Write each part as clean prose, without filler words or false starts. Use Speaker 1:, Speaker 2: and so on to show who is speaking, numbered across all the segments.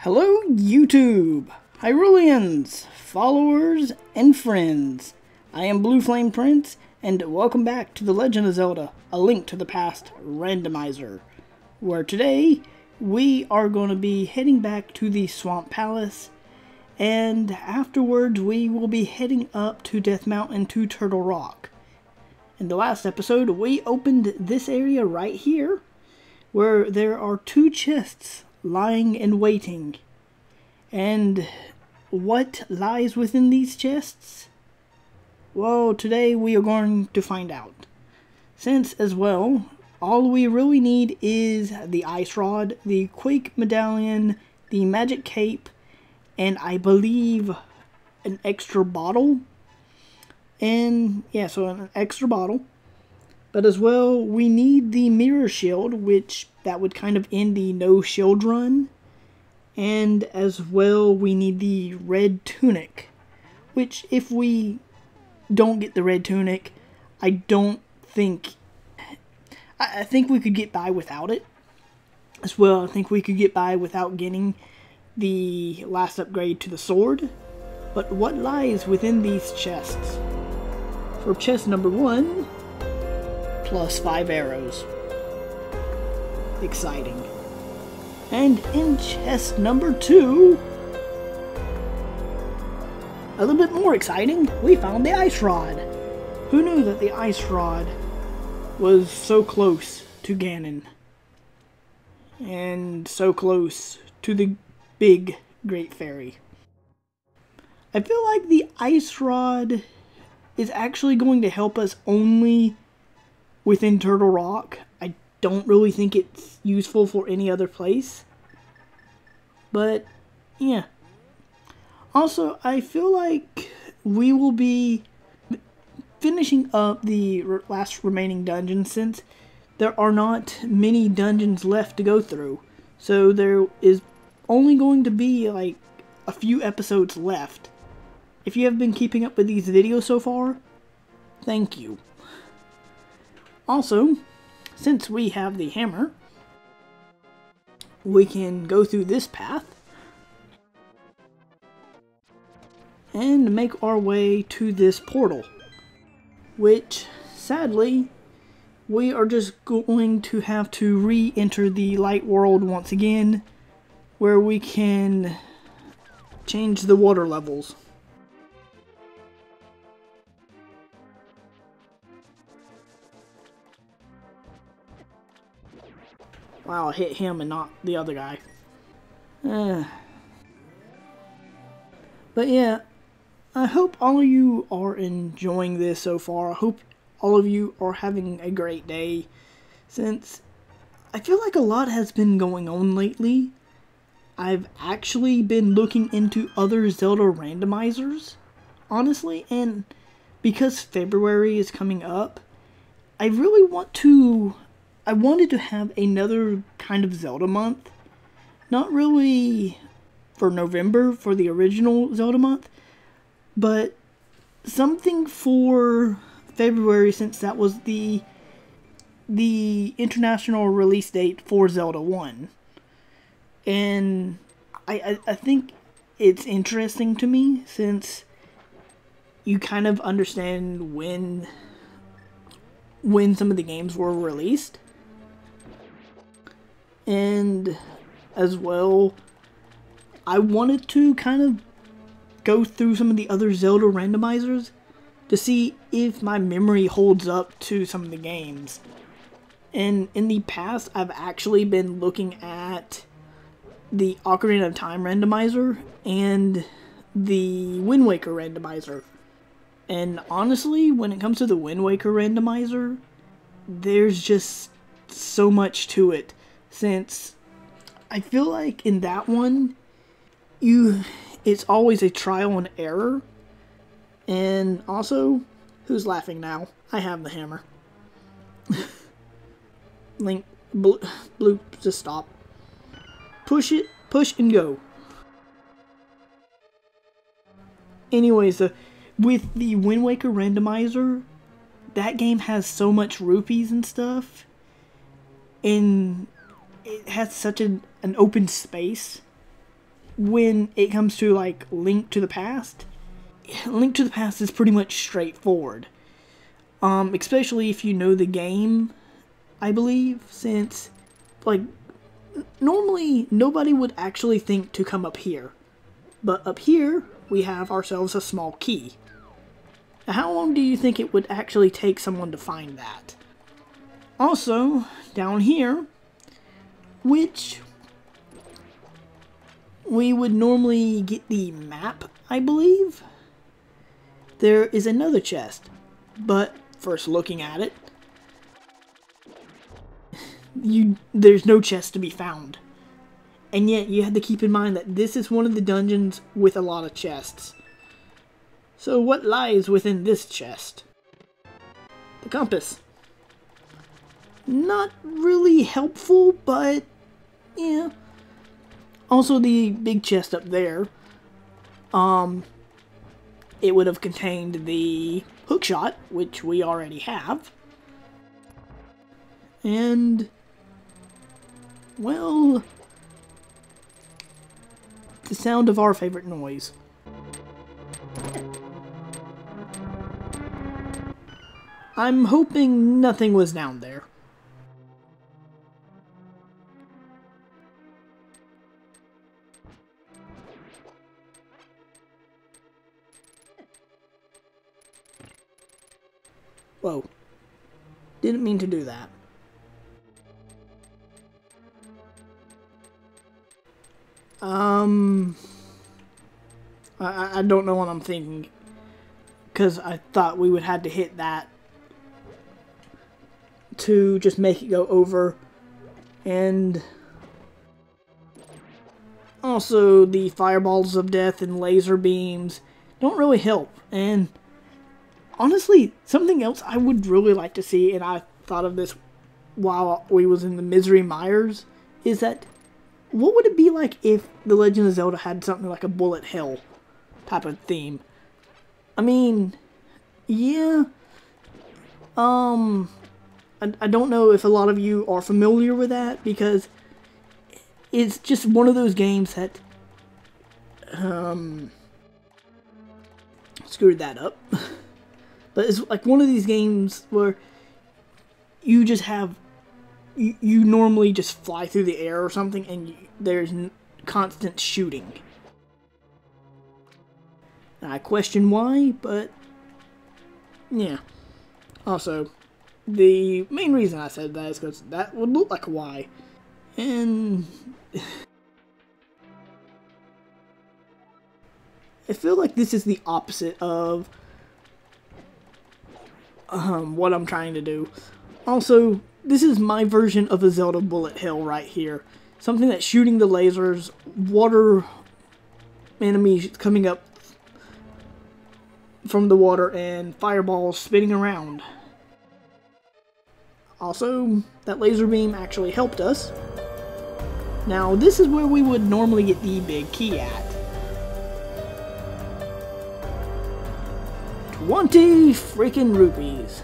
Speaker 1: Hello YouTube, Hyrulians, followers, and friends. I am BlueFlamePrince, and welcome back to The Legend of Zelda, A Link to the Past Randomizer, where today we are going to be heading back to the Swamp Palace, and afterwards we will be heading up to Death Mountain to Turtle Rock. In the last episode, we opened this area right here, where there are two chests lying and waiting. And what lies within these chests? Well, today we are going to find out. Since, as well, all we really need is the Ice Rod, the Quake Medallion, the Magic Cape, and I believe an extra bottle. And, yeah, so an extra bottle. But as well, we need the Mirror Shield, which that would kind of end the no shield run. And as well, we need the Red Tunic, which if we don't get the Red Tunic, I think we could get by without it. As well, I think we could get by without getting the last upgrade to the sword. But what lies within these chests? For chest number 1, plus 5 arrows. Exciting. And in chest number 2, a little bit more exciting, we found the Ice Rod. Who knew that the Ice Rod was so close to Ganon? And so close to the big Great Fairy. I feel like the Ice Rod is actually going to help us only within Turtle Rock. I don't really think it's useful for any other place. But, yeah. Also, I feel like we will be finishing up the last remaining dungeons since there are not many dungeons left to go through. So there is only going to be like a few episodes left. If you have been keeping up with these videos so far, thank you. Also, since we have the hammer, we can go through this path and make our way to this portal, which sadly we are just going to have to re-enter the light world once again, where we can change the water levels. Wow, I hit him and not the other guy. But yeah, I hope all of you are enjoying this so far. I hope all of you are having a great day, since I feel like a lot has been going on lately. I've actually been looking into other Zelda randomizers, honestly, and because February is coming up, I really I wanted to have another kind of Zelda month. Not really for November, for the original Zelda month, but something for February, since that was the international release date for Zelda 1. And I think it's interesting to me, since you kind of understand when some of the games were released. And as well, I wanted to kind of go through some of the other Zelda randomizers to see if my memory holds up to some of the games. And in the past, I've actually been looking at the Ocarina of Time randomizer and the Wind Waker randomizer. And honestly, when it comes to the Wind Waker randomizer, there's just so much to it. Since I feel like in that one, it's always a trial and error. And also, who's laughing now? I have the hammer. Link, Blue, just stop. Push it, push and go. Anyways, with the Wind Waker randomizer, that game has so much rupees and stuff. And it has such an open space when it comes to like Link to the Past is pretty much straightforward. Especially if you know the game, I believe, since like normally nobody would actually think to come up here. But up here, we have ourselves a small key. Now, how long do you think it would actually take someone to find that? Also, down here, which we would normally get the map, I believe, there is another chest. But first looking at it, there's no chest to be found. And yet, you have to keep in mind that this is one of the dungeons with a lot of chests. So what lies within this chest? The compass. Not really helpful, but yeah. Also the big chest up there. It would have contained the hookshot, which we already have. And, well, the sound of our favorite noise. I'm hoping nothing was down there. Whoa. Didn't mean to do that. I don't know what I'm thinking, because I thought we would have to hit that to just make it go over, and also the fireballs of death and laser beams don't really help. And honestly, something else I would really like to see, and I thought of this while we was in the Misery Mires, is that what would it be like if The Legend of Zelda had something like a bullet hell type of theme? I mean, yeah, I don't know if a lot of you are familiar with that, because it's just one of those games that, screwed that up. But it's like one of these games where you just have, you normally just fly through the air or something, and there's constant shooting. I question why, but yeah. Also, the main reason I said that is because that would look like a Y. And I feel like this is the opposite of what I'm trying to do. Also, this is my version of a Zelda bullet hell right here. Something that's shooting the lasers, water enemies coming up from the water, and fireballs spinning around. Also, that laser beam actually helped us. Now, this is where we would normally get the big key at. 20 freaking rupees.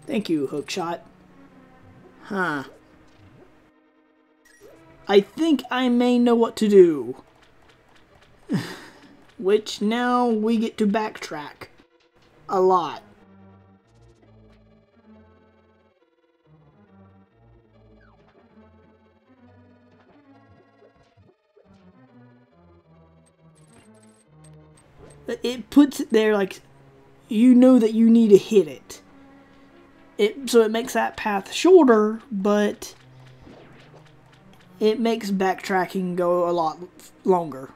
Speaker 1: Thank you, Hookshot. Huh. I think I may know what to do. Which now we get to backtrack a lot. It puts it there like you know that you need to hit it. So it makes that path shorter, but it makes backtracking go a lot longer.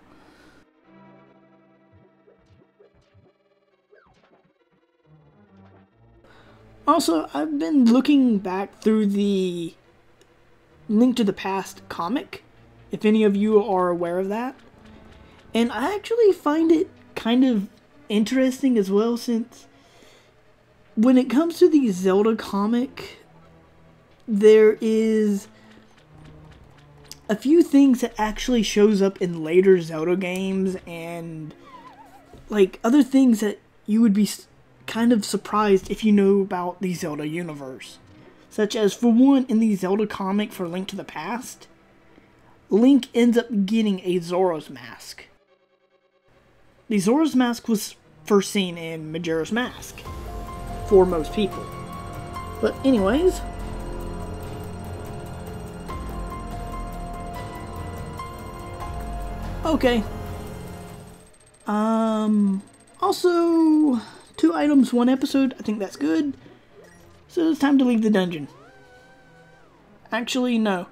Speaker 1: Also, I've been looking back through the Link to the Past comic, if any of you are aware of that. And I actually find it kind of interesting as well, since when it comes to the Zelda comic, there is a few things that actually shows up in later Zelda games, and like other things that you would be kind of surprised if you know about the Zelda universe. Such as, for one, in the Zelda comic for Link to the Past, Link ends up getting a Zoro's mask. The Zoro's mask was first seen in Majora's Mask for most people. But anyways, okay. Also, 2 items, 1 episode. I think that's good. So it's time to leave the dungeon. Actually, no.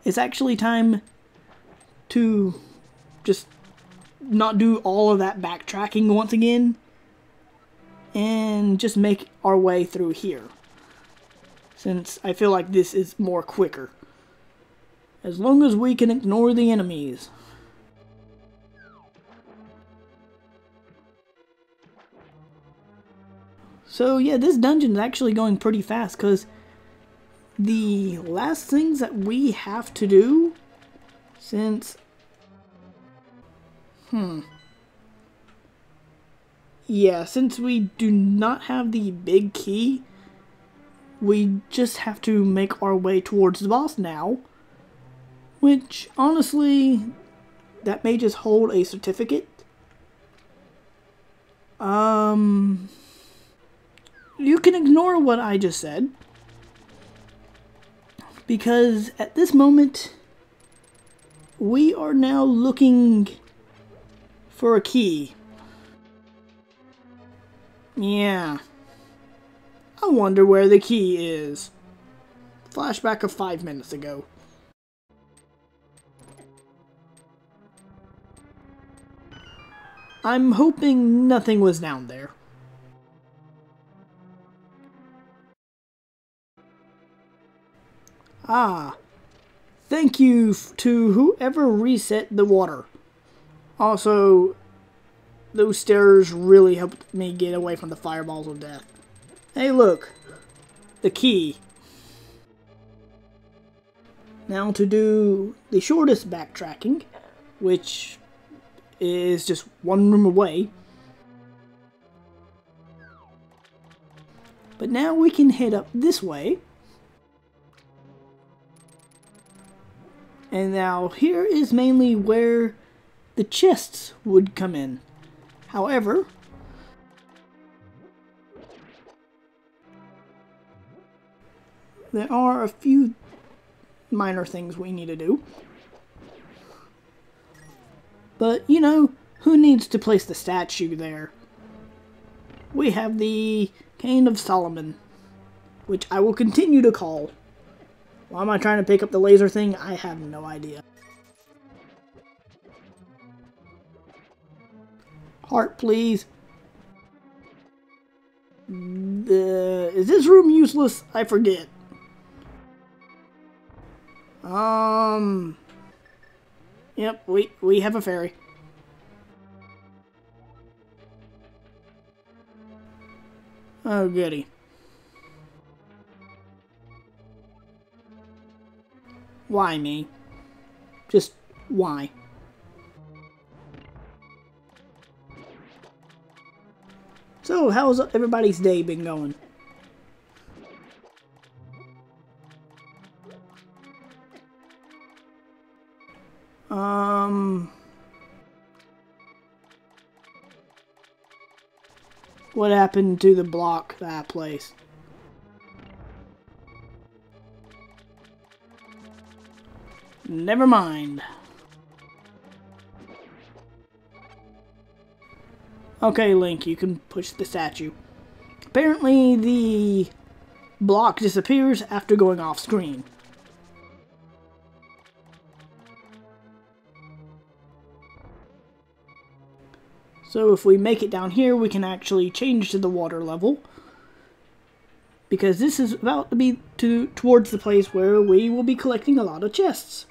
Speaker 1: It's actually time to just not do all of that backtracking once again and just make our way through here, since I feel like this is more quicker, as long as we can ignore the enemies. So yeah, this dungeon is actually going pretty fast, because the last things that we have to do, since since we do not have the big key, we just have to make our way towards the boss now, which honestly, that may just hold a certificate. You can ignore what I just said, because at this moment we are now looking for a key. Yeah. I wonder where the key is. Flashback of 5 minutes ago. I'm hoping nothing was down there. Ah. Thank you to whoever reset the water. Also, those stairs really helped me get away from the fireballs of death. Hey look, the key. Now to do the shortest backtracking, which is just 1 room away. But now we can head up this way. And now here is mainly where the chests would come in. However, there are a few minor things we need to do. But, you know, who needs to place the statue there? We have the Cane of Solomon, which I will continue to call. Why am I trying to pick up the laser thing? I have no idea. Heart, please. Is this room useless? I forget. Yep, we have a fairy. Oh, goody. Why me? Just why? So, how's everybody's day been going? What happened to the block that place? Never mind. Okay, Link, you can push the statue. Apparently, the block disappears after going off screen. So if we make it down here, we can actually change to the water level, because this is about to be towards the place where we will be collecting a lot of chests.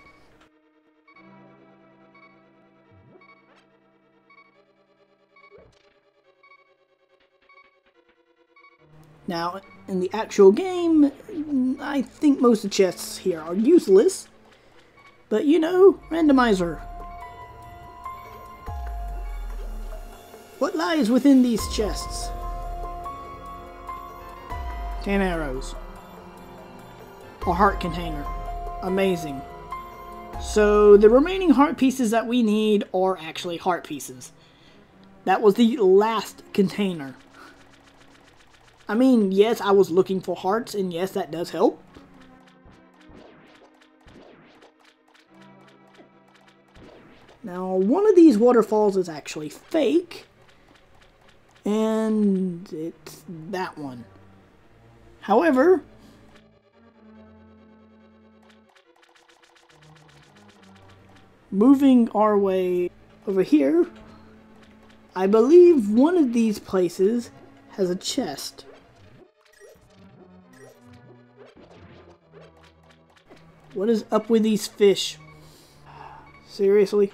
Speaker 1: Now, in the actual game, I think most of the chests here are useless, but you know, randomizer. What lies within these chests? 10 arrows. A heart container. Amazing. So the remaining heart pieces that we need are actually heart pieces. That was the last container. I mean, yes, I was looking for hearts, and yes, that does help. Now, one of these waterfalls is actually fake, and it's that one. However, moving our way over here, I believe one of these places has a chest. What is up with these fish? Seriously?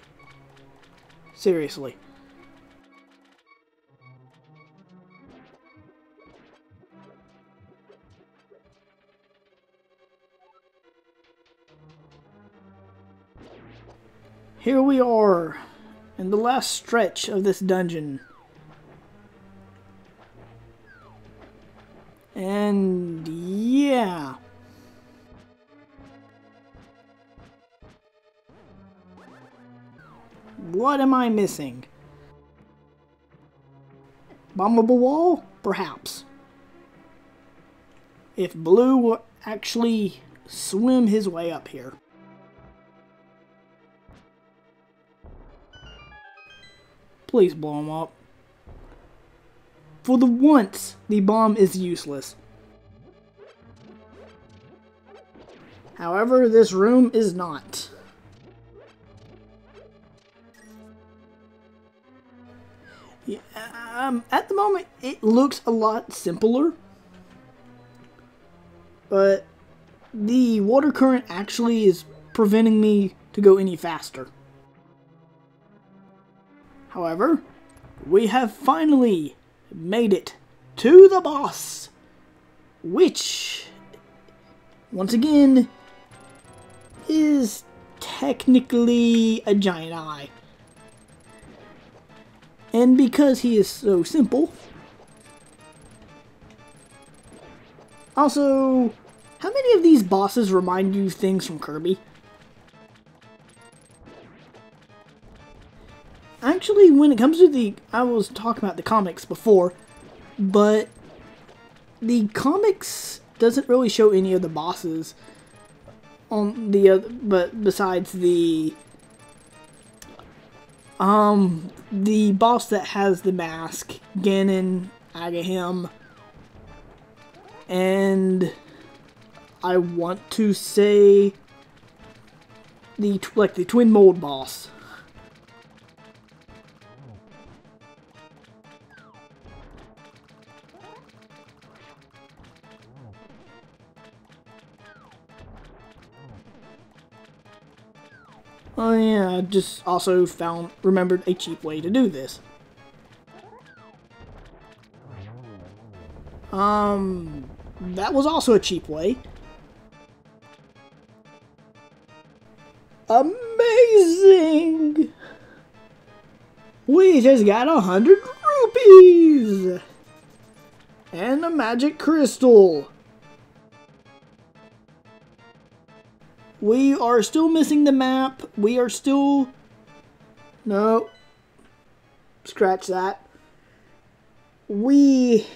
Speaker 1: Seriously. Here we are, in the last stretch of this dungeon. And yeah. What am I missing? Bombable wall? Perhaps. If Blue will actually swim his way up here. Please blow him up. For the once, the bomb is useless. However, this room is not. Yeah, at the moment, it looks a lot simpler. But the water current actually is preventing me to go any faster. However, we have finally made it to the boss, which, once again, is technically a giant eye. And because he is so simple, also, how many of these bosses remind you of things from Kirby? Actually, when it comes to I was talking about the comics before, but the comics doesn't really show any of the bosses on the other, but besides the boss that has the mask, Ganon, Agahim, and I want to say the twin mold boss. Oh yeah, I just also remembered a cheap way to do this. That was also a cheap way. Amazing! We just got 100 rupees! And a magic crystal. We are still missing the map. We are still... No. Scratch that. We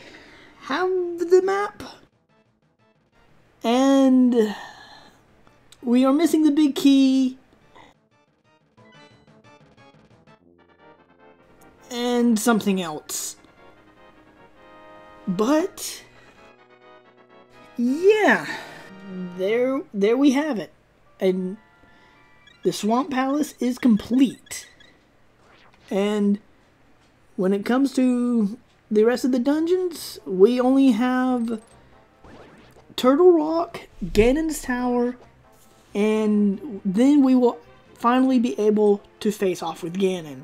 Speaker 1: have the map. And we are missing the big key. And something else. But yeah, there we have it. And the Swamp Palace is complete. And when it comes to the rest of the dungeons, we only have Turtle Rock, Ganon's Tower, and then we will finally be able to face off with Ganon.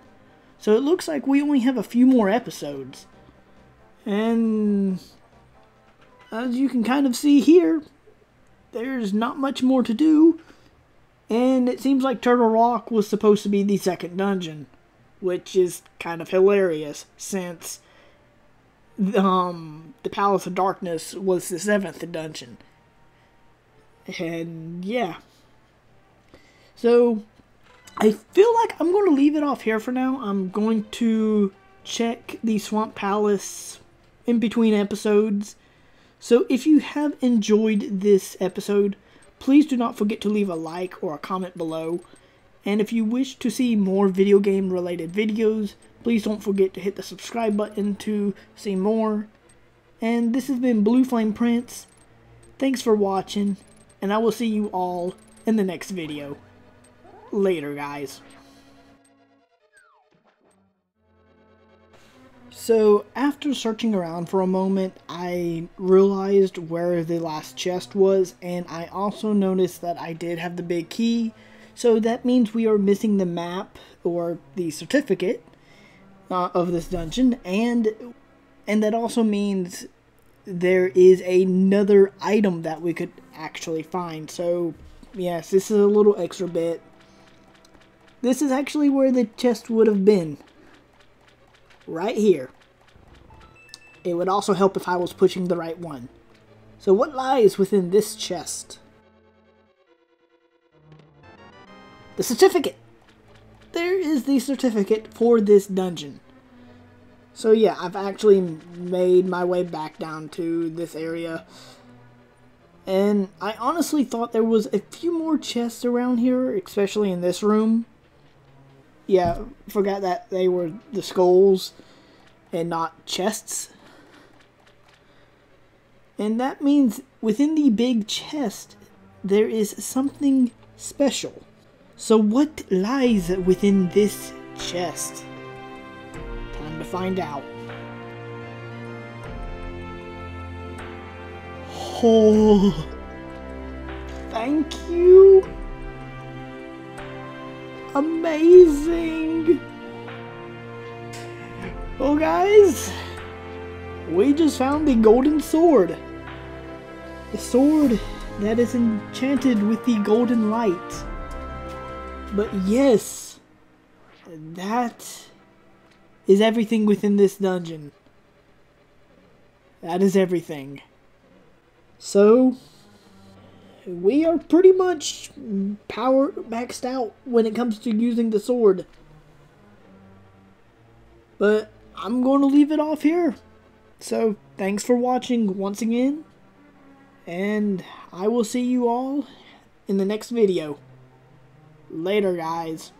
Speaker 1: So it looks like we only have a few more episodes. And as you can kind of see here, there's not much more to do. And it seems like Turtle Rock was supposed to be the second dungeon, which is kind of hilarious since the Palace of Darkness was the 7th dungeon. And yeah. So I feel like I'm going to leave it off here for now. I'm going to check the Swamp Palace in between episodes. So if you have enjoyed this episode, please do not forget to leave a like or a comment below. And if you wish to see more video game related videos, please don't forget to hit the subscribe button to see more. And this has been BlueFlamePrince. Thanks for watching, and I will see you all in the next video. Later, guys. So, after searching around for a moment, I realized where the last chest was, and I also noticed that I did have the big key. So that means we are missing the map, or the certificate, of this dungeon, and that also means there is another item that we could actually find. So, yes, this is a little extra bit. This is actually where the chest would have been. Right here. It would also help if I was pushing the right one. So what lies within this chest? The certificate! There is the certificate for this dungeon. So yeah, I've actually made my way back down to this area. And I honestly thought there was a few more chests around here, especially in this room. Yeah, forgot that they were the skulls and not chests. And that means within the big chest, there is something special. So what lies within this chest? Time to find out. Oh, thank you. Amazing. Well, guys, we just found the golden sword. The sword that is enchanted with the golden light. But yes, that is everything within this dungeon. That is everything. So, we are pretty much power maxed out when it comes to using the sword. But I'm going to leave it off here. So, thanks for watching once again. And I will see you all in the next video. Later, guys.